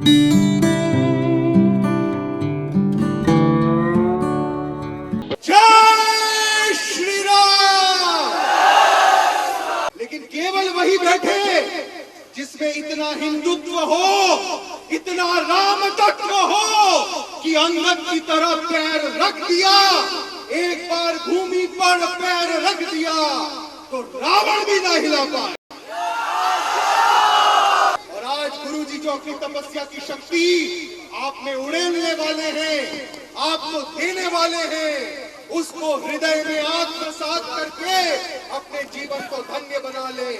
जय श्री राम। लेकिन केवल वही बैठे जिसमें इतना हिंदुत्व हो, इतना राम तत्व हो कि अंगद की तरह पैर रख दिया, एक बार भूमि पर पैर रख दिया तो रावण भी ना हिला पाए। और आज गुरु जी जो अपनी तपस्या की शक्ति आप में उड़ेलने वाले हैं, आपको देने वाले हैं, उसको हृदय में आत्मसात करके अपने जीवन को धन्य बना ले।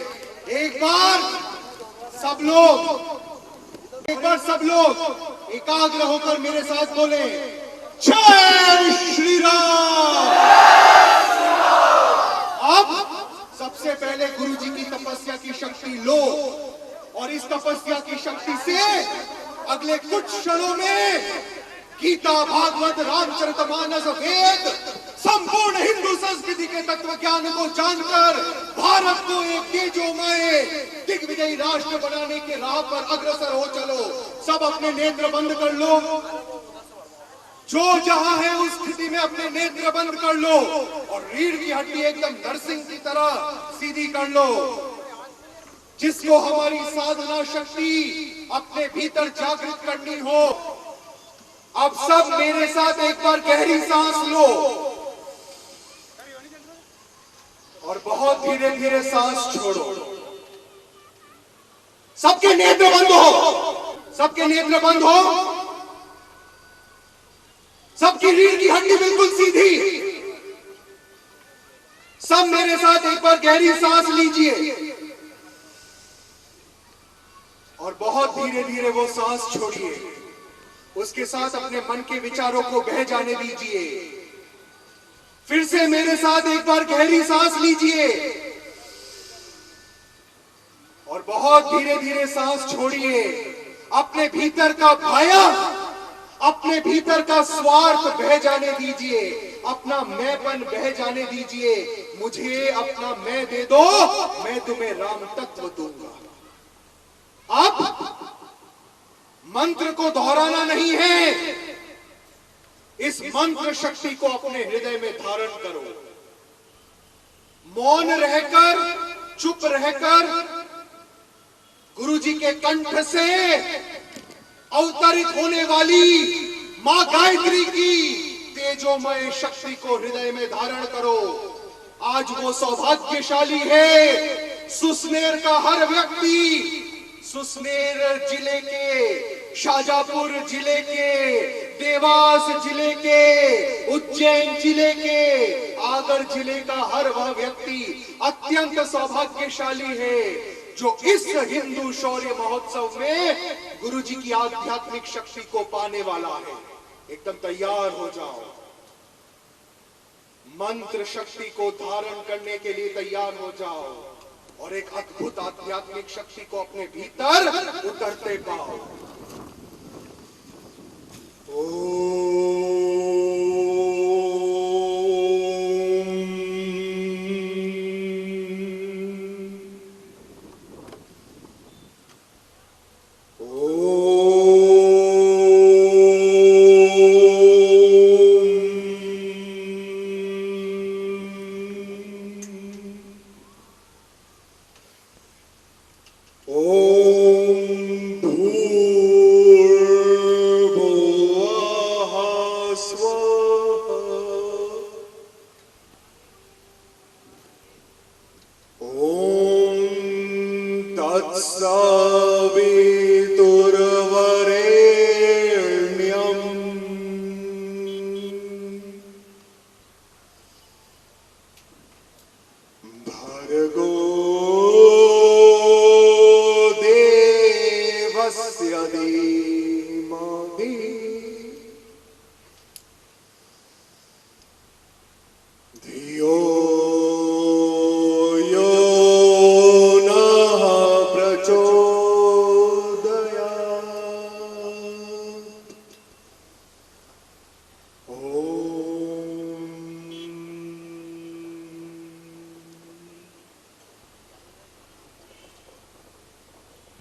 एक बार सब लोग एकाग्र होकर मेरे साथ बोले, जय श्री राम। अब सबसे पहले गुरु जी की तपस्या की शक्ति लो और इस तपस्या की शक्ति से अगले कुछ क्षणों में गीता, भागवत, रामचरितमानस, वेद, संपूर्ण हिंदू संस्कृति के तत्व ज्ञान को जानकर भारत को एक तेजोमय दिग्विजयी राष्ट्र बनाने के राह पर अग्रसर हो चलो। सब अपने नेत्र बंद कर लो, जो जहां है उस स्थिति में अपने नेत्र बंद कर लो और रीढ़ की हड्डी एकदम नरसिंह की तरह सीधी कर लो। जिसको हमारी साधना शक्ति अपने भीतर जागृत करनी हो, अब सब मेरे साथ एक बार गहरी सांस लो और बहुत धीरे धीरे सांस छोड़ो। सबके नेत्र बंद हो, सबके नेत्र बंद हो, सबकी रीढ़ की हड्डी बिल्कुल सीधी। सब मेरे साथ एक बार गहरी सांस लीजिए और बहुत धीरे धीरे वो सांस छोड़िए। उसके साथ अपने मन के विचारों को बह जाने दीजिए। फिर से मेरे साथ एक बार गहरी सांस लीजिए और बहुत धीरे धीरे सांस छोड़िए। अपने भीतर का भय, अपने भीतर का स्वार्थ बह जाने दीजिए, अपना मैंपन बह जाने दीजिए। मुझे अपना मैं दे दो, मैं तुम्हें राम तत्व दूंगा। अब मंत्र को दोहराना नहीं है, इस मंत्र शक्ति को अपने हृदय में धारण करो। मौन रहकर, चुप रहकर गुरु जी के कंठ से अवतरित होने वाली मां गायत्री की तेजोमय शक्ति को हृदय में धारण करो। आज वो सौभाग्यशाली है, सुसनेर का हर व्यक्ति, सुसनेर जिले के, शाजापुर जिले के, देवास जिले के, उज्जैन जिले के, आगर जिले का हर वह व्यक्ति अत्यंत सौभाग्यशाली है जो इस हिंदू शौर्य महोत्सव में गुरु जी की आध्यात्मिक शक्ति को पाने वाला है। एकदम तैयार हो जाओ, मंत्र शक्ति को धारण करने के लिए तैयार हो जाओ और एक अद्भुत आध्यात्मिक शक्ति को अपने भीतर उतरते पाओ।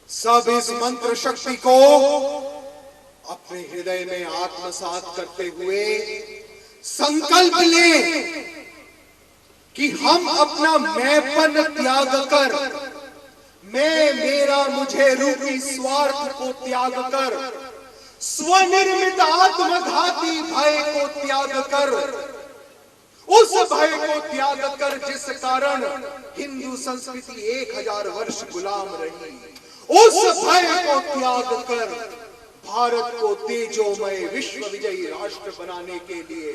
सब इस मंत्र शक्ति को अपने हृदय में आत्मसात करते हुए संकल्प लें कि हम अपना मैंपन त्याग कर, मैं मेरा मुझे रूपी स्वार्थ को त्याग कर, स्वनिर्मित आत्मघाती भय को त्याग कर, उस भय को त्याग कर जिस कारण हिंदू संस्कृति 1000 वर्ष गुलाम रही, उस भय को त्याग कर भारत को तेजोमय विश्व विजयी राष्ट्र बनाने के लिए,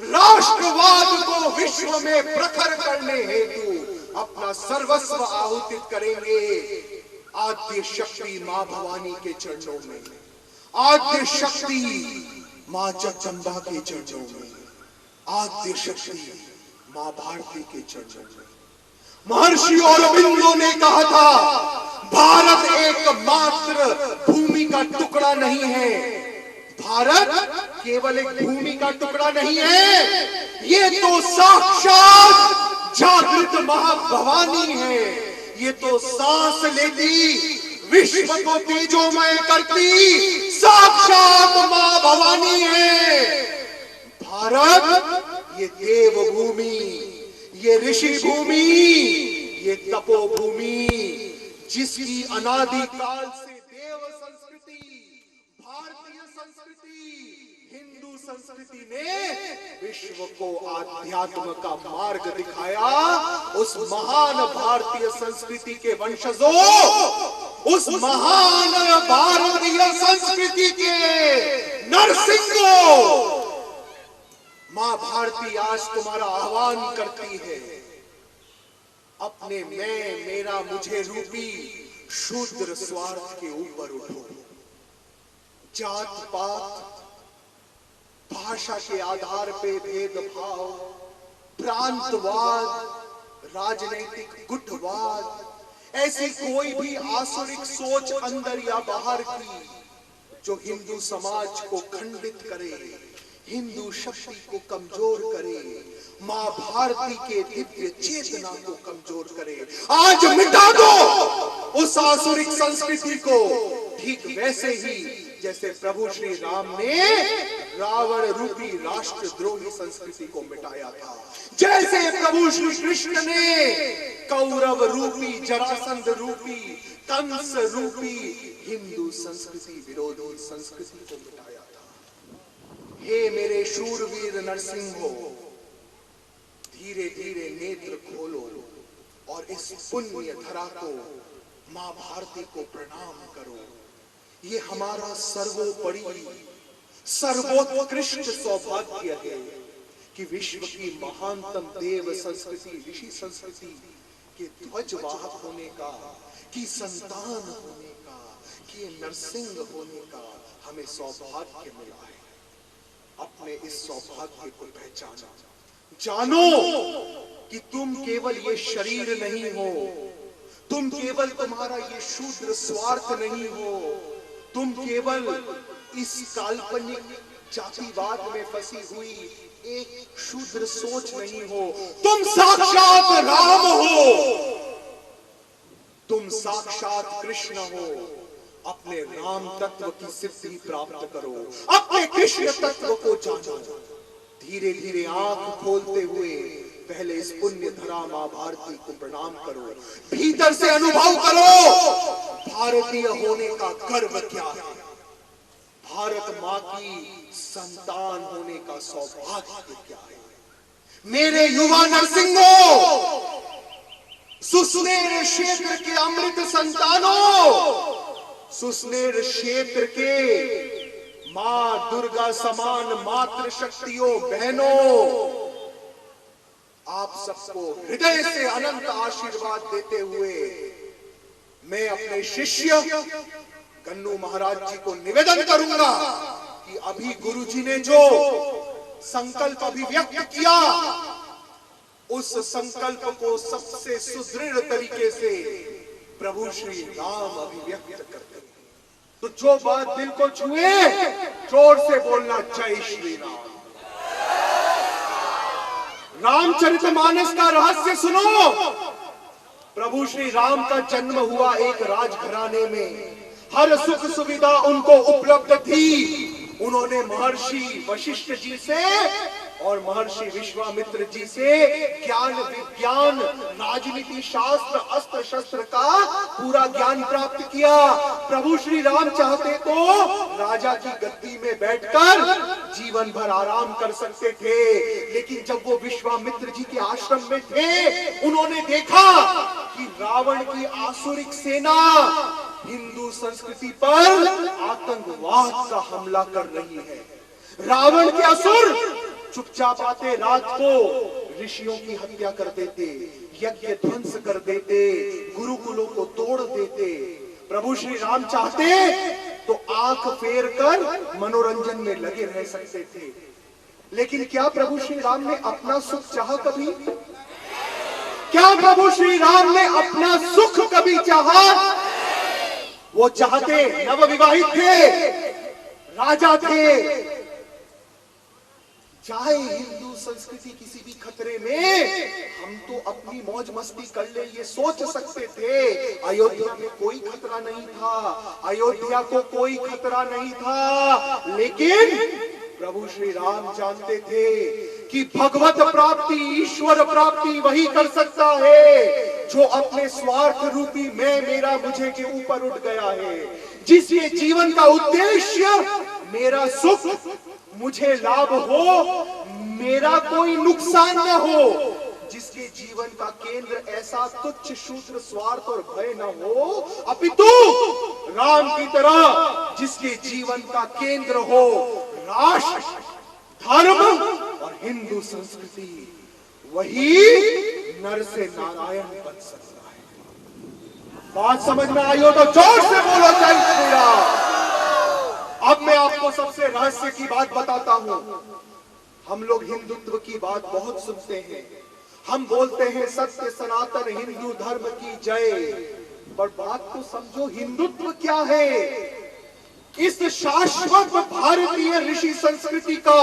राष्ट्रवाद को विश्व में प्रखर करने हेतु अपना सर्वस्व आहुतित करेंगे। आद्य शक्ति मां भवानी के चरणों में, आद्य शक्ति मां जगदंबा के चरणों में, आद्य शक्ति मां भारती के चरणों में। महर्षि औरबिंदो ने कहा था, भारत एकमात्र भूमि का टुकड़ा नहीं है, भारत केवल एक भूमि का टुकड़ा नहीं है, ये तो साक्षात जागृत महाभवानी है, ये तो सांस लेती विश्व को तेजोमय करती साक्षात मां भवानी है। भारत ये देव भूमि, ये ऋषि भूमि, ये तपोभूमि, जिसकी अनादि काल से देव संस्कृति, भारतीय संस्कृति, हिंदू संस्कृति ने विश्व को आध्यात्म का मार्ग दिखाया। उस महान भारतीय संस्कृति के वंशजों, उस महान भारतीय संस्कृति के नरसिंहों, मां भारती आज तुम्हारा आह्वान करती है, अपने मैं मेरा मुझे रूपी शूद्र स्वार्थ के ऊपर उठो। जात पात, भाषा के आधार पे भेदभाव, प्रांतवाद, राजनीतिक गुटवाद, ऐसी कोई भी आसुरिक सोच अंदर या बाहर की जो हिंदू समाज को खंडित करे, हिंदू शक्ति को कमजोर करे, मां भारती के दिव्य चेतना को कमजोर करे, आज मिटा दो उस आसुरिक संस्कृति को। ठीक वैसे ही जैसे प्रभु श्री राम ने रावण रूपी राष्ट्रद्रोही संस्कृति को मिटाया था, जैसे प्रभु श्री कृष्ण ने कौरव रूपी, जरासंध रूपी, कंस रूपी हिंदू संस्कृति विरोधी संस्कृति को मिटाया था। हे मेरे शूरवीर नरसिंहो, धीरे धीरे नेत्र खोलो और इस पुण्य धरा को, मां भारती को प्रणाम करो। ये हमारा सर्वोपरि सर्वोत्कृष्ट सौभाग्य है कि विश्व की महानतम देव संस्कृति, ऋषि संस्कृति के ध्वजवाहक होने का, की संतान होने का, कि नरसिंह होने का हमें सौभाग्य मिला है। अपने इस सौभाग्य को पहचानो, जानो कि तुम केवल ये शरीर नहीं हो, तुम केवल तुम्हारा ये शूद्र स्वार्थ नहीं हो, तुम केवल इस काल्पनिक जातिवाद में फंसी हुई एक शूद्र सोच नहीं हो, तुम साक्षात राम हो, तुम साक्षात कृष्ण हो। अपने राम तत्व की सिद्धि प्राप्त करो, अपने कृष्ण तत्व को जानो। धीरे धीरे आंख खोलते हुए पहले इस पुण्य धरा मां भारती को प्रणाम करो, भीतर से अनुभव करो भारतीय होने का गर्व क्या है, भारत मां की संतान होने का सौभाग्य क्या है। मेरे युवा नरसिंहों, सुसनेर क्षेत्र के अमृत संतानों, सुसनेर क्षेत्र के मां दुर्गा समान मातृ शक्तियों, बहनों, आप सबको हृदय से अनंत आशीर्वाद देते हुए मैं अपने शिष्य गन्नू महाराज जी को निवेदन करूंगा कि अभी गुरुजी ने जो संकल्प अभिव्यक्त किया, उस संकल्प को सबसे सुदृढ़ तरीके से प्रभु श्री राम अभिव्यक्त करते हैं। तो जो बात दिल को छुए, जोर से बोलना जय श्री राम। रामचरितमानस का रहस्य सुनो। प्रभु श्री राम का जन्म हुआ एक राजघराने में, हर सुख सुविधा उनको उपलब्ध थी। उन्होंने महर्षि वशिष्ठ जी से और महर्षि विश्वामित्र जी से ज्ञान विज्ञान राजनीति शास्त्र अस्त्र शस्त्र का पूरा ज्ञान प्राप्त किया। प्रभु श्री राम चाहते तो राजा की गद्दी में बैठकर जीवन भर आराम कर सकते थे, लेकिन जब वो विश्वामित्र जी के आश्रम में थे, उन्होंने देखा कि रावण की आसुरिक सेना हिंदू संस्कृति पर आतंकवाद का हमला कर रही है। रावण के असुर चुपचाप आते, रात को ऋषियों की हत्या कर देते, यज्ञ ध्वंस कर देते, गुरुकुलों को तोड़ देते। प्रभु श्री राम चाहते तो आंख फेर कर मनोरंजन में लगे रह सकते थे, लेकिन क्या प्रभु श्री राम ने अपना सुख चाहा कभी? क्या प्रभु श्री राम ने अपना सुख कभी चाहा? वो चाहते, नवविवाहित थे, राजा थे, चाहे हिंदू संस्कृति किसी भी खतरे में, हम तो अपनी मौज मस्ती कर ले ये सोच सकते थे। अयोध्या में कोई खतरा नहीं था, अयोध्या को कोई खतरा नहीं था, लेकिन प्रभु श्री राम जानते थे कि भगवत प्राप्ति, ईश्वर प्राप्ति वही कर सकता है जो अपने स्वार्थ रूपी मैं मेरा मुझे के ऊपर उठ गया है, जिसके जीवन का उद्देश्य मेरा सुख, मुझे लाभ हो, मेरा कोई नुकसान न हो, जिसके जीवन का केंद्र ऐसा तुच्छ शूद्र स्वार्थ और भय न हो, अपितु राम की तरह जिसके जीवन का केंद्र हो राष्ट्र, धर्म और हिंदू संस्कृति, वही नर से नारायण बन सकता है। बात समझ में आई हो तो जोर से बोलो जय श्री राम। अब मैं आपको सबसे रहस्य की बात बताता हूं। हम लोग हिंदुत्व की बात बहुत सुनते हैं, हम बोलते हैं सत्य सनातन हिंदू धर्म की जय, पर बात तो समझो, हिंदुत्व क्या है? इस शाश्वत भारतीय ऋषि संस्कृति का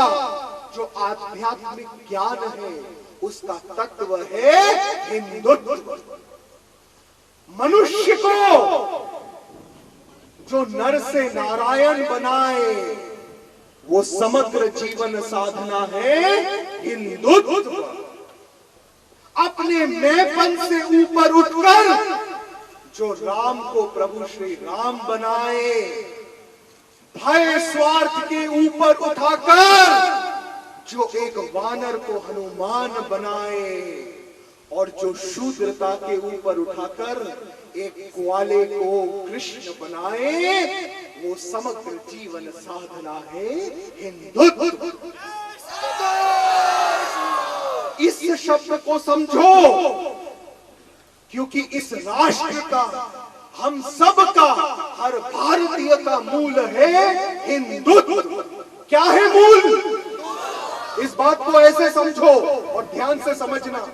जो आध्यात्मिक ज्ञान है, उसका तत्व है हिंदुत्व। मनुष्य को जो नर से नारायण बनाए, वो समग्र जीवन साधना है हिंदुत्व। अपने मैंपन से ऊपर उठकर जो राम को प्रभु श्री राम बनाए, भय स्वार्थ के ऊपर उठाकर जो एक वानर को हनुमान बनाए, और जो शूद्रता के ऊपर उठाकर एक ग्वाले को कृष्ण बनाए, वो समग्र जीवन साधना है हिंदुत्व। इस शब्द को समझो, क्योंकि इस राष्ट्र का, हम सब का, हर भारतीय का मूल है हिंदुत्व। क्या है मूल? इस बात को ऐसे समझो और ध्यान से समझना।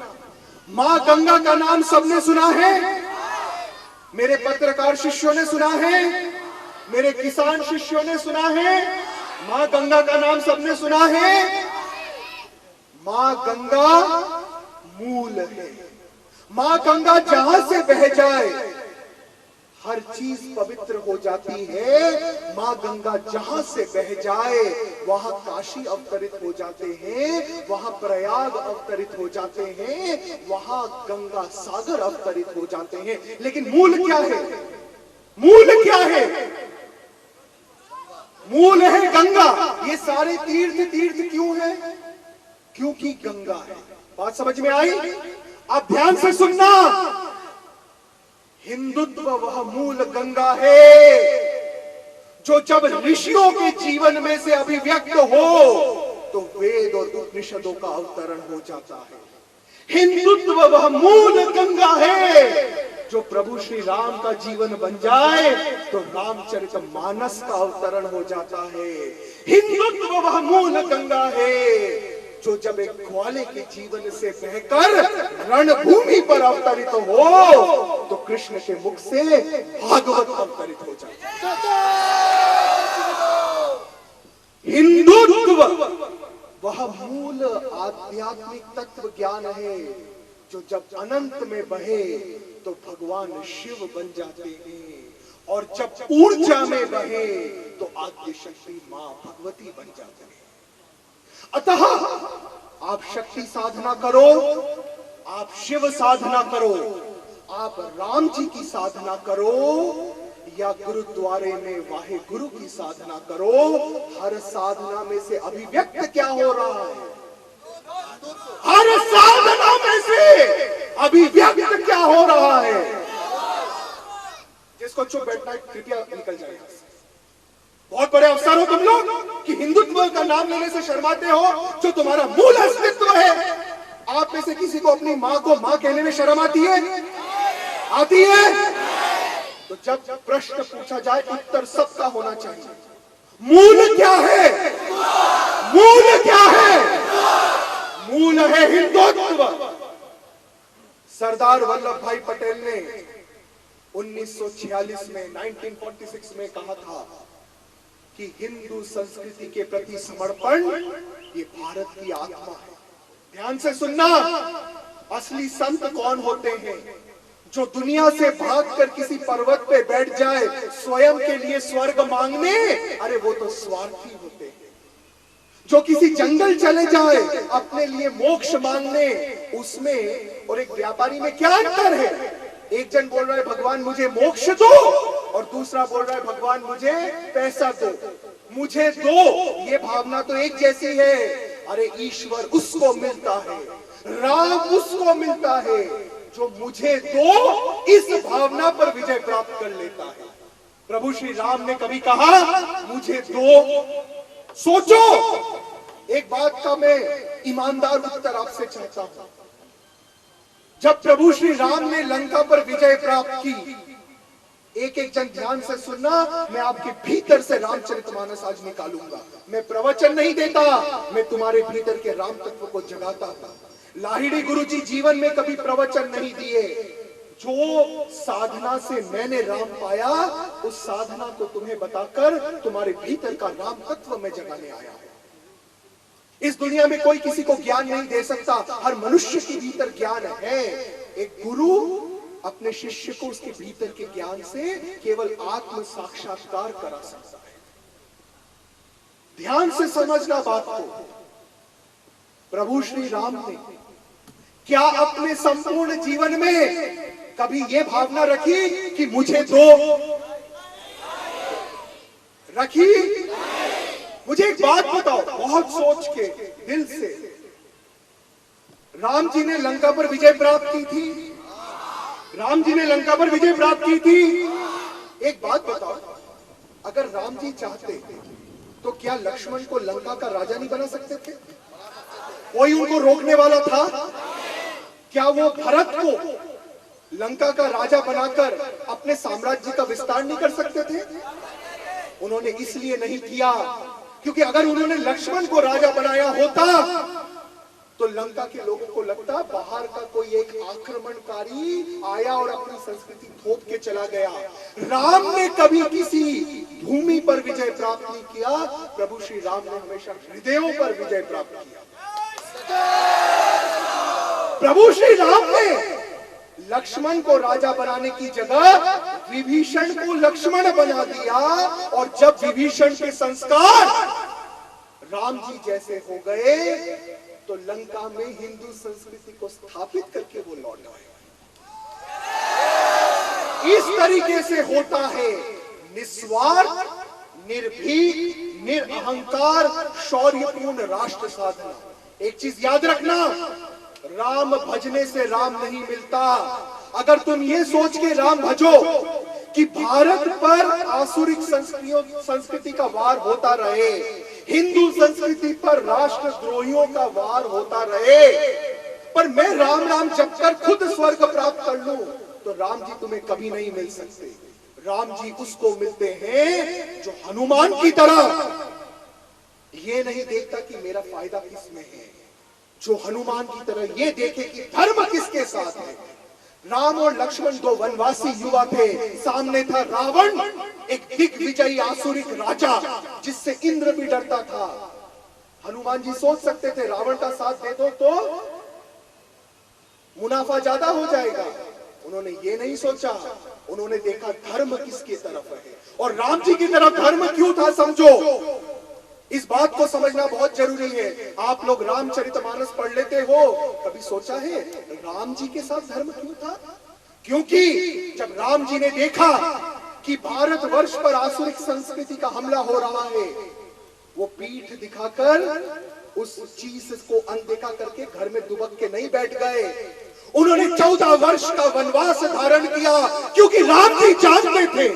मां गंगा का नाम सबने सुना है, मेरे पत्रकार शिष्यों ने सुना है, मेरे किसान शिष्यों ने सुना है, मां गंगा का नाम सबने सुना है। मां गंगा मूल है। मां गंगा जहां से बह जाए हर चीज पवित्र हो जाती है। मां गंगा जहां से बह जाए वहां काशी अवतरित हो जाते हैं, वहां प्रयाग अवतरित हो जाते हैं, वहां गंगा सागर अवतरित हो जाते हैं। लेकिन मूल क्या है? मूल क्या है? मूल है गंगा। ये सारे तीर्थ तीर्थ क्यों है? क्योंकि गंगा है। बात समझ में आई? अब ध्यान से सुनना। हिंदुत्व वह मूल गंगा है जो जब ऋषियों के जीवन में से अभिव्यक्त हो तो वेद और उपनिषदों का अवतरण हो जाता है। हिंदुत्व वह मूल गंगा है जो प्रभु श्री राम का जीवन बन जाए तो रामचरितमानस का अवतरण हो जाता है। हिंदुत्व वह मूल गंगा है जो जब एक ग्वाले के जीवन से बहकर रणभूमि पर अवतरित हो तो कृष्ण के मुख से भागवत अवतरित हो जाता है। हिंदुत्व वह मूल आध्यात्मिक तत्व ज्ञान है जो जब अनंत में बहे तो भगवान शिव बन जाते हैं और जब ऊर्जा में बहे तो आद्य शक्ति मां भगवती बन जाती है। अतः आप शक्ति साधना करो, आप शिव साधना करो, आप राम जी की साधना करो, या गुरुद्वारे में वाहे गुरु की साधना करो, हर साधना में से अभिव्यक्त क्या हो रहा है? हर साधना में से अभिव्यक्त क्या हो रहा है? जिसको चुप बैठना है कृपया निकल जाए। बहुत बड़े अवसर हो तुम लोग कि हिंदुत्व का नाम लेने से शर्माते हो, जो तुम्हारा मूल अस्तित्व है। आप में से किसी को अपनी मां को मां कहने में शर्म आती है? आती है? तो जब प्रश्न पूछा जाए उत्तर सबका होना चाहिए। मूल क्या है? मूल क्या है? मूल है हिंदुत्व। सरदार वल्लभ भाई पटेल ने 1946 में 1946 में कहा था कि हिंदू संस्कृति के प्रति समर्पण ये भारत की आत्मा है। ध्यान से सुनना, असली संत कौन होते हैं? जो दुनिया से भागकर किसी पर्वत पे बैठ जाए स्वयं के लिए स्वर्ग मांगने, अरे वो तो स्वार्थी होते हैं। जो किसी जंगल चले जाए अपने लिए मोक्ष मांगने, उसमें और एक व्यापारी में क्या अंतर है? एक जन बोल रहा है भगवान मुझे मोक्ष दो, और दूसरा बोल रहा है भगवान मुझे पैसा दो, मुझे दो। ये भावना तो एक जैसी है। अरे ईश्वर उसको मिलता है, राम उसको मिलता है जो मुझे दो इस भावना पर विजय प्राप्त कर लेता है। प्रभु श्री राम ने कभी कहा मुझे दो? सोचो, एक बात का मैं ईमानदार उत्तर आपसे चाहता हूं। जब प्रभु श्री राम ने लंका पर विजय प्राप्त की, एक एक जन ध्यान से सुनना, मैं आपके भीतर से रामचरितमानस आज निकालूंगा। मैं प्रवचन नहीं देता, मैं तुम्हारे भीतर के राम तत्व को जगाता हूं। लाहिड़ी गुरु जी जीवन में कभी प्रवचन नहीं दिए। जो साधना से मैंने राम पाया, उस साधना को तुम्हें बताकर तुम्हारे भीतर का राम तत्व में जगाने आया हूं। इस दुनिया में कोई किसी को ज्ञान नहीं दे सकता, हर मनुष्य के भीतर ज्ञान है। एक गुरु अपने शिष्य को उसके भीतर के ज्ञान से केवल आत्म साक्षात्कार करा सकता है। ध्यान से समझना बात को। प्रभु श्री राम ने क्या अपने संपूर्ण जीवन में कभी यह भावना रखी कि मुझे दो? रखी? मुझे एक बात बताओ, बहुत सोच के दिल से। राम जी ने लंका पर विजय प्राप्त की थी। राम जी ने लंका पर विजय प्राप्त की थी। एक बात बताओ, अगर राम जी चाहते तो क्या लक्ष्मण को लंका का राजा नहीं बना सकते थे? कोई उनको रोकने वाला था? क्या वो भरत को लंका का राजा बनाकर अपने साम्राज्य का विस्तार नहीं कर सकते थे? उन्होंने इसलिए नहीं किया क्योंकि अगर उन्होंने लक्ष्मण को राजा बनाया होता तो लंका के लोगों को लगता बाहर का कोई एक आक्रमणकारी आया और अपनी संस्कृति थोप के चला गया। राम ने कभी किसी भूमि पर विजय प्राप्त नहीं किया, प्रभु श्री राम ने हमेशा हृदयों पर विजय प्राप्त किया। प्रभु श्री राम ने लक्ष्मण को राजा बनाने की जगह विभीषण को लक्ष्मण बना दिया, और जब विभीषण के संस्कार राम जी जैसे हो गए तो लंका में हिंदू संस्कृति को स्थापित करके वो लौट आए। इस तरीके से होता है निस्वार्थ, निर्भीक, निरअहंकार, शौर्यपूर्ण राष्ट्र साधना। एक चीज याद रखना, राम भजने से राम नहीं मिलता। अगर तुम ये सोच के राम भजो कि भारत पर आसुरिक संस्कृति का वार होता रहे, हिंदू संस्कृति पर राष्ट्रद्रोहियों का वार होता रहे, पर मैं राम राम जप कर खुद स्वर्ग प्राप्त कर लूं, तो राम जी तुम्हें कभी नहीं मिल सकते। राम जी उसको मिलते हैं जो हनुमान की तरह ये नहीं देखता कि मेरा फायदा किसमें है, जो हनुमान की तरह ये देखे कि धर्म किसके साथ है। राम और लक्ष्मण दो वनवासी युवा थे, सामने था रावण, एक दिग्विजयी आसुरिक राजा जिससे इंद्र भी डरता था। हनुमान जी सोच सकते थे रावण का साथ दे दो तो मुनाफा ज्यादा हो जाएगा, उन्होंने ये नहीं सोचा, उन्होंने देखा धर्म किसकी तरफ है और राम जी की तरफ धर्म क्यों था। समझो, इस बात को समझना बहुत जरूरी है। आप लोग रामचरितमानस पढ़ लेते हो, कभी सोचा है राम जी के साथ धर्म क्यों था? क्योंकि जब राम जी ने देखा कि भारतवर्ष पर आसुरिक संस्कृति का हमला हो रहा है, वो पीठ दिखाकर उस चीज को अनदेखा करके घर में दुबक के नहीं बैठ गए। उन्होंने 14 वर्ष का वनवास धारण किया, क्योंकि राम जी जानते थे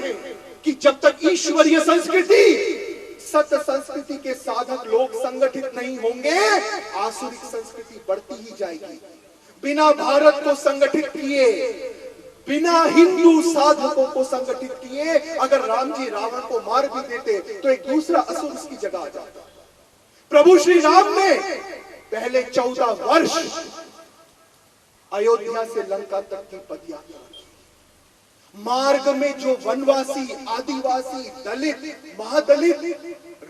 कि जब तक ईश्वरीय संस्कृति, सत्य संस्कृति के साधक लोग संगठित नहीं होंगे, आसुरिक संस्कृति बढ़ती ही जाएगी। बिना भारत को संगठित किए, बिना हिंदू साधकों को संगठित किए, अगर राम जी रावण को मार भी देते तो एक दूसरा असुर उसकी जगह आ जाता। प्रभु श्री राम ने पहले 14 वर्ष अयोध्या से लंका तक की पदयात्रा की। मार्ग में जो वनवासी, आदिवासी, दलित, महादलित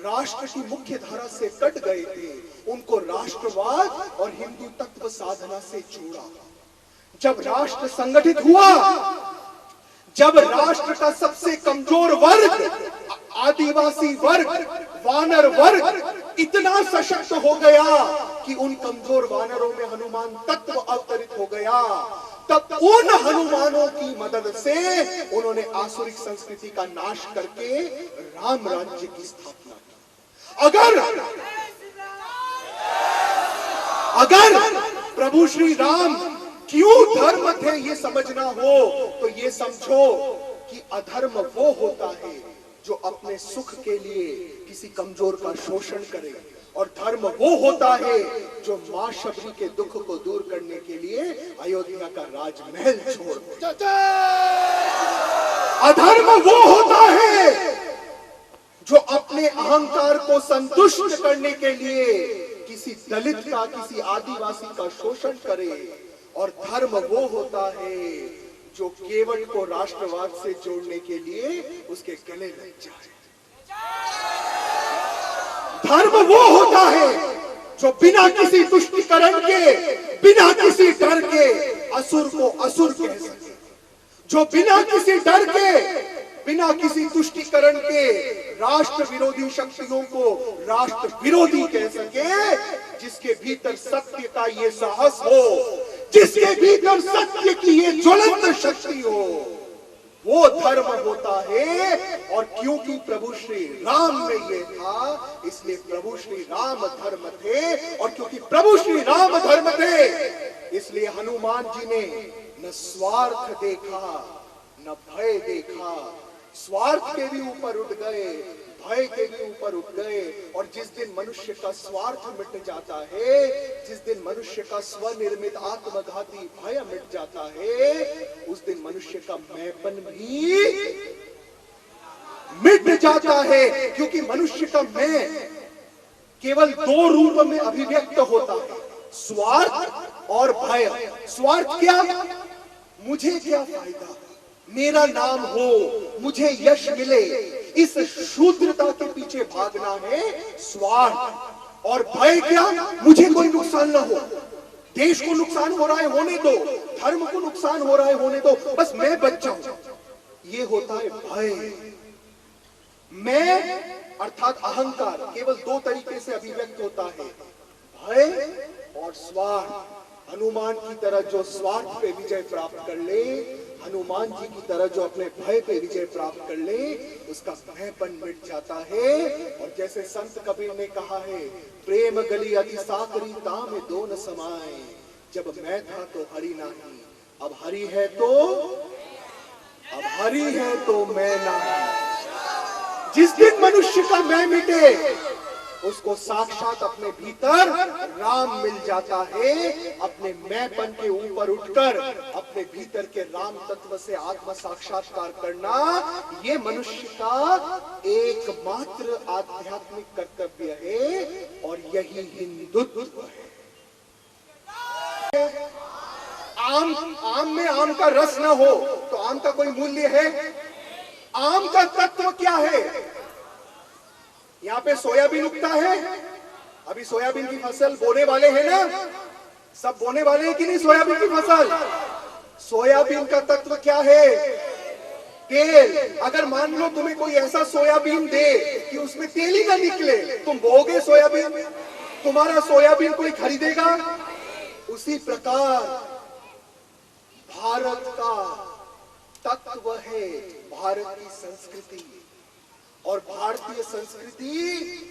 राष्ट्र की मुख्य धारा से कट गए थे, उनको राष्ट्रवाद और हिंदू तत्व साधना से जोड़ा। जब राष्ट्र संगठित हुआ, जब राष्ट्र का सबसे कमजोर वर्ग, आदिवासी वर्ग, वानर वर्ग इतना सशक्त हो गया कि उन कमजोर वानरों में हनुमान तत्व अवतरित हो गया, तब उन हनुमानों की मदद से उन्होंने आसुरिक संस्कृति का नाश करके राम राज्य की स्थापना की। अगर प्रभु श्री राम क्यों धर्म थे ये समझना हो, तो ये समझो कि अधर्म वो होता है जो अपने सुख के लिए किसी कमजोर का शोषण करे, और धर्म वो होता है जो मां शबरी के दुख को दूर करने के लिए अयोध्या का राजमहल छोड़ दे। अधर्म वो होता है जो अपने अहंकार को संतुष्ट करने के लिए किसी दलित का, किसी आदिवासी का शोषण करे, और धर्म वो होता है जो केवट को राष्ट्रवाद से जोड़ने के लिए उसके गले लग जाए। धर्म वो होता है जो बिना किसी तुष्टिकरण के, बिना किसी डर के असुर को असुर कह सके, जो बिना किसी डर के, बिना किसी तुष्टिकरण के राष्ट्र विरोधी शक्तियों को राष्ट्र विरोधी कह सके, जिसके भीतर सत्य का ये साहस हो, जिसके भीतर सत्य की ये ज्वलंत शक्ति हो, वो धर्म होता है। और क्योंकि प्रभु श्री राम में ये था, इसलिए प्रभु श्री राम धर्म थे, और क्योंकि प्रभु श्री राम धर्म थे, इसलिए हनुमान जी ने न स्वार्थ देखा न भय देखा। स्वार्थ के भी ऊपर उठ गए, भय के भी ऊपर उठ गए, और जिस दिन मनुष्य का स्वार्थ मिट जाता है, जिस दिन मनुष्य का स्वनिर्मित आत्मघाती भय मिट जाता है, उस दिन मनुष्य का मैंपन भी मिट जाता है। क्योंकि मनुष्य का मैं केवल दो रूप में अभिव्यक्त होता है, स्वार्थ और भय। स्वार्थ क्या? मुझे क्या फायदा, मेरा नाम हो, मुझे यश मिले, इस शूद्रता के पीछे भागना है स्वार्थ। और भय क्या? मुझे कोई नुकसान ना हो, देश को नुकसान हो रहा है होने दो, धर्म को नुकसान हो रहा है होने दो, बस मैं बच जाऊं, ये होता है भय। मैं अर्थात अहंकार केवल दो तरीके से अभिव्यक्त होता है, भय और स्वार्थ। हनुमान की तरह जो स्वार्थ पे विजय प्राप्त कर ले, हनुमान जी की तरह जो अपने भय पे विजय प्राप्त कर ले, उसका भयपन मिट जाता है। और जैसे संत कबीर ने कहा है, प्रेम गली अति साकरी ताम दो न समाए, जब मैं था तो हरि नहीं, अब हरि है तो, अब हरि है तो मैं नहीं। जिस दिन मनुष्य का मैं मिटे, उसको साक्षात अपने भीतर राम मिल जाता है। अपने मैंपन के ऊपर उठकर अपने भीतर के राम तत्व से आत्म साक्षात्कार करना, ये मनुष्य का एकमात्र आध्यात्मिक कर्तव्य है, और यही हिंदुत्व है। आम में आम का रस न हो तो आम का कोई मूल्य है? आम का तत्व क्या है? यहाँ पे सोयाबीन उगता है, अभी सोयाबीन की फसल बोने वाले हैं ना, सब बोने वाले हैं कि नहीं सोयाबीन की फसल? सोयाबीन का तत्व क्या है? तेल। अगर मान लो तुम्हें कोई ऐसा सोयाबीन दे कि उसमें तेल ही ना निकले, तुम बोओगे सोयाबीन? तुम्हारा सोयाबीन कोई खरीदेगा? उसी प्रकार भारत का तत्व है भारतीय संस्कृति, और भारतीय संस्कृति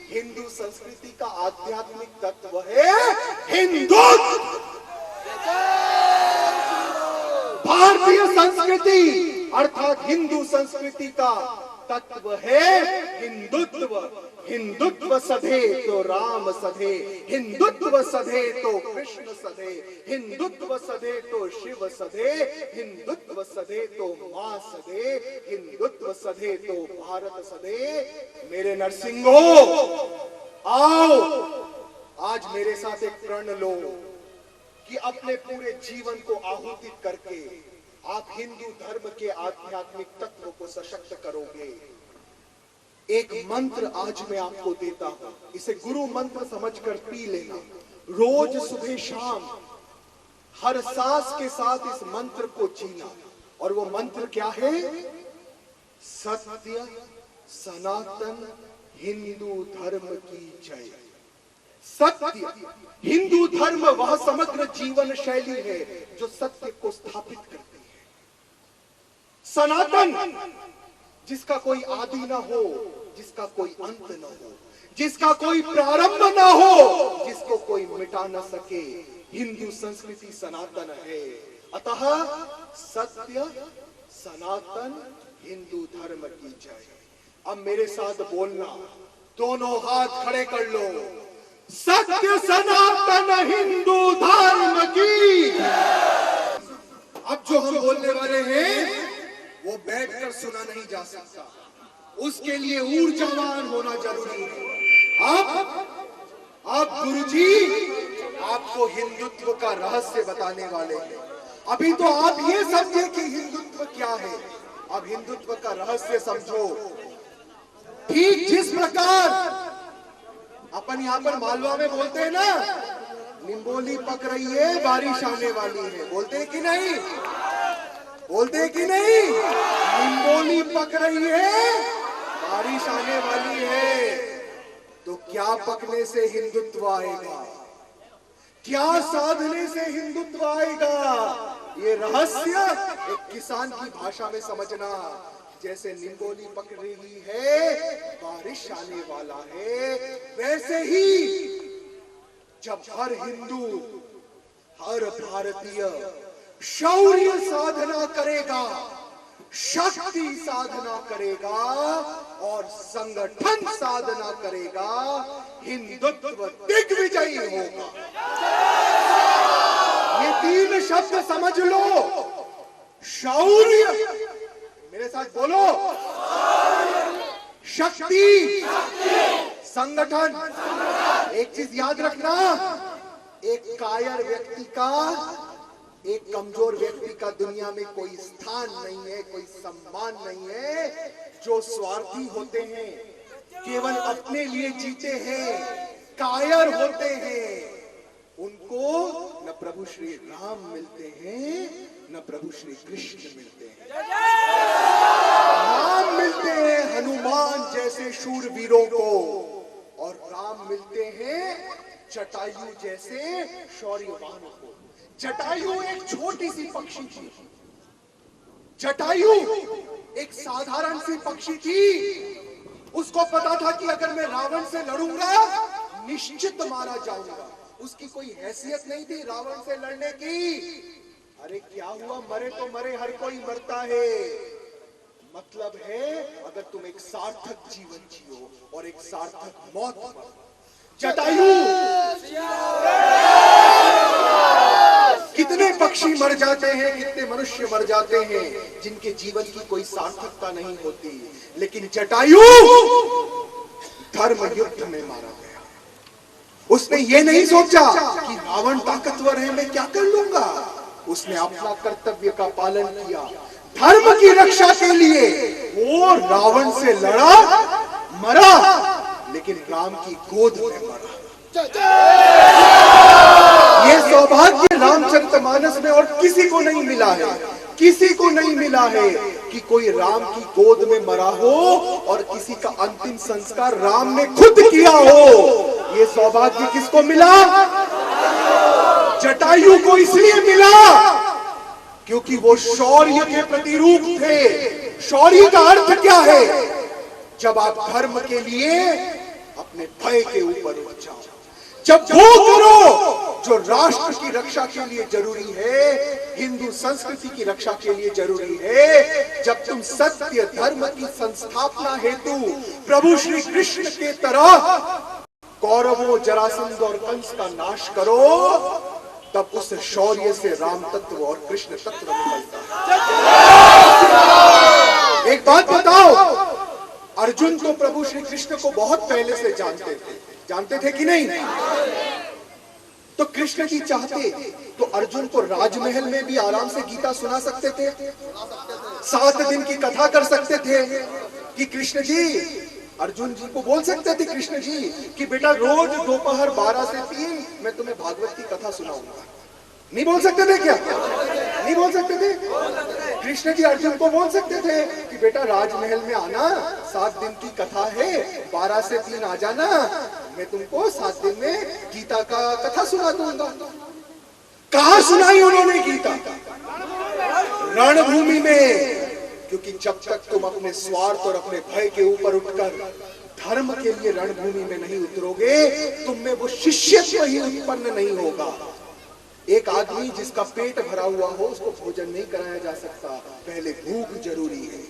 हिंदू संस्कृति का आध्यात्मिक तत्व है हिंदुत्व। भारतीय संस्कृति अर्थात हिंदू संस्कृति का तत्व है हिंदुत्व। हिंदुत्व सधे तो राम सधे, हिंदुत्व सधे तो कृष्ण सधे, हिंदुत्व सधे तो शिव सधे, हिंदुत्व सधे तो मां सधे, हिंदुत्व सधे तो भारत सधे। मेरे नरसिंहो, आओ आज मेरे साथ एक प्रण लो कि अपने पूरे जीवन को आहुति करके आप हिंदू धर्म के आध्यात्मिक तत्व को सशक्त करोगे। एक मंत्र आज मैं आपको देता हूं, इसे गुरु मंत्र समझकर पी लेना। रोज सुबह शाम हर सांस के साथ इस मंत्र को जीना। और वो मंत्र क्या है? सत्य सनातन हिंदू धर्म की जय। सत्य, हिंदू धर्म वह समग्र जीवन शैली है जो सत्य को स्थापित करती है। सनातन, जिसका कोई आदि ना हो, जिसका कोई अंत ना हो, जिसका कोई प्रारंभ ना हो, जिसको कोई मिटा ना सके, हिंदू संस्कृति सनातन है। अतः सत्य सनातन हिंदू धर्म की जय। अब मेरे साथ बोलना, दोनों हाथ खड़े कर लो। सत्य सनातन हिंदू धर्म की। अब जो हम बोलने वाले हैं वो बैठकर सुना नहीं जा सकता, उसके लिए ऊर्जावान होना जरूरी है। अब गुरुजी आपको हिंदुत्व का रहस्य बताने वाले हैं। अभी तो आप ये समझे कि हिंदुत्व क्या है, अब हिंदुत्व का रहस्य समझो। ठीक जिस प्रकार अपन यहाँ पर मालवा में बोलते हैं ना, निम्बोली पक रही है बारिश आने वाली है, बोलते हैं कि नहीं? बोलते हैं कि नहीं? निम्बोली पक रही है बारिश आने वाली है। तो क्या पकने से हिंदुत्व आएगा? क्या साधने से हिंदुत्व आएगा? ये रहस्य एक किसान की भाषा में समझना। जैसे निम्बोली पक रही है, बारिश आने वाला है, वैसे ही जब हर हिंदू, हर भारतीय शौर्य साधना करेगा, शक्ति साधना करेगा और संगठन साधना करेगा, हिंदुत्व दिग्विजयी होगा। ये तीन शब्द समझ लो। शौर्य, मेरे साथ बोलो, शक्ति, संगठन। एक चीज याद रखना, एक कायर व्यक्ति का, एक कमजोर व्यक्ति का दुनिया में कोई स्थान नहीं है, कोई सम्मान नहीं है। जो स्वार्थी होते हैं, केवल अपने लिए जीते हैं, कायर होते हैं, उनको न प्रभु श्री राम मिलते हैं, न प्रभु श्री कृष्ण मिलते हैं। राम मिलते हैं हनुमान जैसे शूरवीरों को, और राम मिलते हैं जटायु जैसे शौर्यवान को। जटायु एक छोटी सी पक्षी थी, जटायु एक साधारण सी पक्षी थी। उसको पता था कि अगर मैं रावण से लड़ूंगा निश्चित मारा जाऊंगा। उसकी कोई हैसियत नहीं थी रावण से लड़ने की। अरे क्या हुआ, मरे तो मरे, हर कोई मरता है। मतलब है अगर तुम एक सार्थक जीवन जियो और एक सार्थक मौत मरो। जटायु, कितने पक्षी मर जाते हैं, कितने मनुष्य मर जाते हैं जिनके जीवन की कोई सार्थकता नहीं होती, लेकिन जटायु धर्म युद्ध में मारा गया। उसने ये नहीं सोचा कि रावण ताकतवर है, मैं क्या कर लूंगा। उसने अपना कर्तव्य का पालन किया, धर्म की रक्षा के लिए वो रावण से लड़ा, मरा, लेकिन राम की गोद में मरा। ये सौभाग्य रामचरितमानस में और किसी को नहीं मिला है, किसी को नहीं मिला है कि कोई राम की गोद में मरा हो और किसी का अंतिम संस्कार राम ने खुद किया हो। ये सौभाग्य किसको मिला? जटायु को इसलिए मिला क्योंकि वो शौर्य के प्रतिरूप थे। शौर्य का अर्थ क्या है? जब आप धर्म के लिए अपने भय के ऊपर उठ जाओ, जब वो करो जो राष्ट्र की रक्षा के लिए जरूरी है, हिंदू संस्कृति की रक्षा के लिए जरूरी है, जब तुम सत्य धर्म की संस्थापना हेतु प्रभु श्री कृष्ण के तरह कौरवों, जरासंध और कंस का नाश करो, तब उस शौर्य से राम तत्व और कृष्ण तत्व निकलता है। एक बात बताओ, अर्जुन तो प्रभु श्री कृष्ण को बहुत पहले से जानते थे कि नहीं? तो कृष्ण जी चाहते तो अर्जुन को राजमहल में भी आराम से गीता सुना सकते थे, 7 दिन की कथा कर सकते थे कि कृष्ण जी, अर्जुन जी को बोल सकते थे कृष्ण जी कि बेटा रोज दोपहर 12 से 3 मैं तुम्हें भागवत की कथा सुनाऊंगा। नहीं बोल सकते थे क्या? नहीं बोल सकते थे? कृष्ण जी अर्जुन को बोल सकते थे कि बेटा राजमहल में आना, 7 दिन की कथा है, 12 से 3 आ जाना, मैं तुमको 7 दिन में गीता का कथा सुना दूंगा। कहां सुनाई उन्होंने गीता? रणभूमि में। क्योंकि जब तक तुम अपने स्वार्थ और अपने भय के ऊपर उठकर धर्म के लिए रणभूमि में नहीं उतरोगे, तुम में वो शिष्यत्व ही उत्पन्न नहीं होगा। एक आदमी जिसका पेट भरा हुआ हो उसको भोजन नहीं कराया जा सकता, पहले भूख जरूरी है।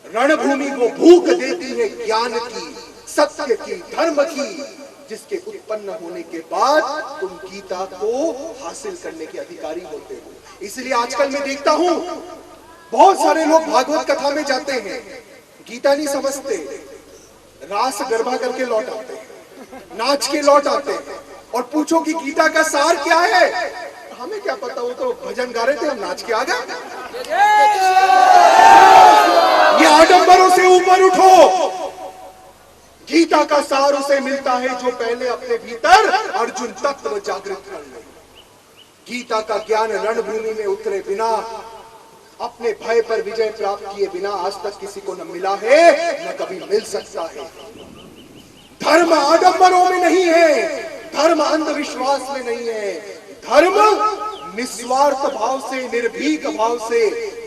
रणभूमि को भूख देती है ज्ञान की, सत्य की, धर्म की, जिसके उत्पन्न होने के बाद तुम गीता को हासिल करने के अधिकारी होते हो। इसलिए आजकल मैं देखता हूं बहुत सारे लोग भागवत कथा में जाते हैं, गीता नहीं समझते, रास गरबा करके लौट आते हैं, नाच के लौट आते हैं, और पूछो कि गीता का सार क्या है? हमें क्या पता, वो तो भजन गा रहे थे, हम नाच के आ गए। ये आडंबरों से ऊपर उठो। गीता का सार उसे मिलता है जो पहले अपने भीतर अर्जुन तत्व जागृत कर ले। गीता का ज्ञान रणभूमि में उतरे बिना, अपने भय पर विजय प्राप्त किए बिना आज तक किसी को न मिला है, न कभी मिल सकता है। धर्म आडंबरों में नहीं है, धर्म अंधविश्वास में नहीं है, धर्म निस्वार्थ भाव से, निर्भीक भाव से,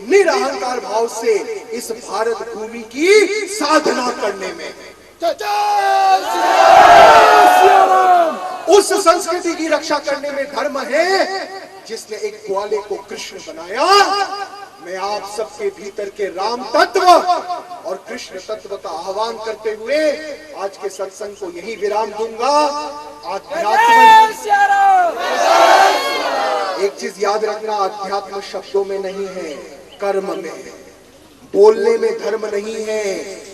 निरअहंकार भाव से इस भारत भूमि की साधना करने में, उस संस्कृति की रक्षा करने में धर्म है जिसने एक ग्वाले को कृष्ण बनाया। मैं आप सबके भीतर के राम तत्व और कृष्ण तत्व का आह्वान करते हुए आज के सत्संग को यही विराम दूंगा। आध्यात्म, एक चीज याद रखना, आध्यात्म शब्दों में नहीं है, कर्म में है। बोलने में धर्म नहीं है,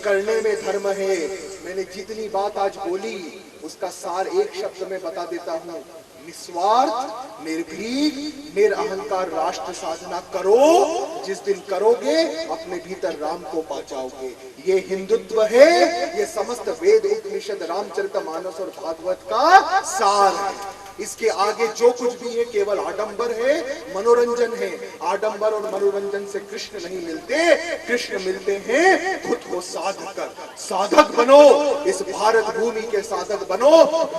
करने में धर्म है। मैंने जितनी बात आज बोली उसका सार एक शब्द में बता देता हूं, निस्वार्थ, निर्भीक, निरअहंकार राष्ट्र साधना करो। जिस दिन करोगे अपने भीतर राम को पा जाओगे। ये हिंदुत्व है, ये समस्त वेद उपनिषद रामचरितमानस और भागवत का सार है। इसके आगे जो कुछ भी है केवल आडंबर है, मनोरंजन है। आडंबर और मनोरंजन से कृष्ण नहीं मिलते, कृष्ण मिलते हैं खुद को साध कर। साधक बनो, इस भारत भूमि के साधक बनो,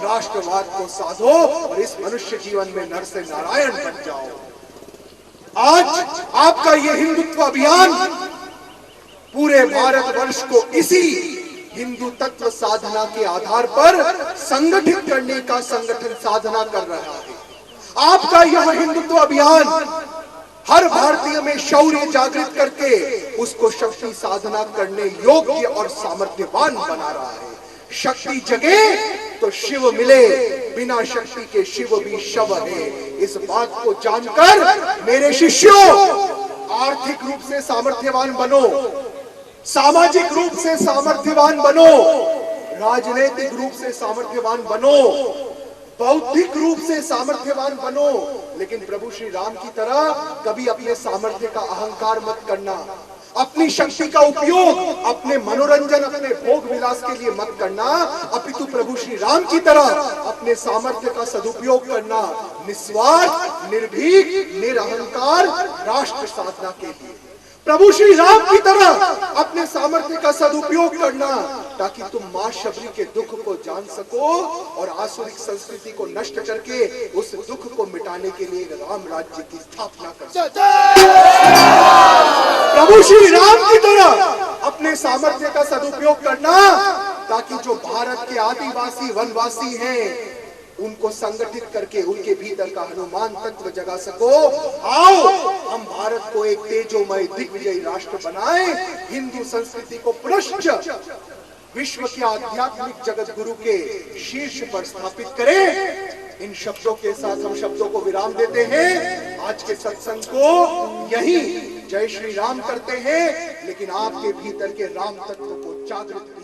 राष्ट्रवाद को साधो और इस मनुष्य जीवन में नर से नारायण बन जाओ। आज आपका यह हिंदुत्व अभियान पूरे भारतवर्ष को इसी हिंदू तत्व साधना के आधार पर संगठित करने का संगठन साधना कर रहा है। आपका यह हिंदुत्व अभियान हर भारतीय में शौर्य जागृत करके उसको शक्ति साधना करने योग्य और सामर्थ्यवान बना रहा है। शक्ति जगे तो शिव मिले, बिना शक्ति के शिव भी शव है। इस बात को जानकर मेरे शिष्यों, आर्थिक रूप से सामर्थ्यवान बनो, सामाजिक रूप से सामर्थ्यवान बनो, राजनीतिक रूप से सामर्थ्यवान बनो, बौद्धिक रूप से सामर्थ्यवान बनो, लेकिन प्रभु श्री राम की तरह कभी अपने सामर्थ्य का अहंकार मत करना। अपनी शक्ति का उपयोग अपने मनोरंजन, अपने भोग विलास के लिए मत करना, अपितु प्रभु श्री राम की तरह अपने सामर्थ्य का सदुपयोग करना, निस्वार्थ, निर्भीक, निरहंकार राष्ट्र साधना के लिए। प्रभु श्री राम की तरह अपने सामर्थ्य का सदुपयोग करना, ताकि तुम मां शबरी के दुख को जान सको और आसुरिक संस्कृति को नष्ट करके उस दुख को मिटाने के लिए राम राज्य की स्थापना कर सको। प्रभु श्री राम की तरह अपने सामर्थ्य का सदुपयोग करना, ताकि जो भारत के आदिवासी वनवासी हैं उनको संगठित करके उनके भीतर का हनुमान तत्व जगा सको। आओ हम भारत को एक तेजोमय दिग्विजयी राष्ट्र बनाएं, हिंदू संस्कृति को पुनश्च विश्व के आध्यात्मिक जगत गुरु के शीर्ष पर स्थापित करें। इन शब्दों के साथ हम शब्दों को विराम देते हैं। आज के सत्संग को यही जय श्री राम करते हैं, लेकिन आपके भीतर के राम तत्व को जागृत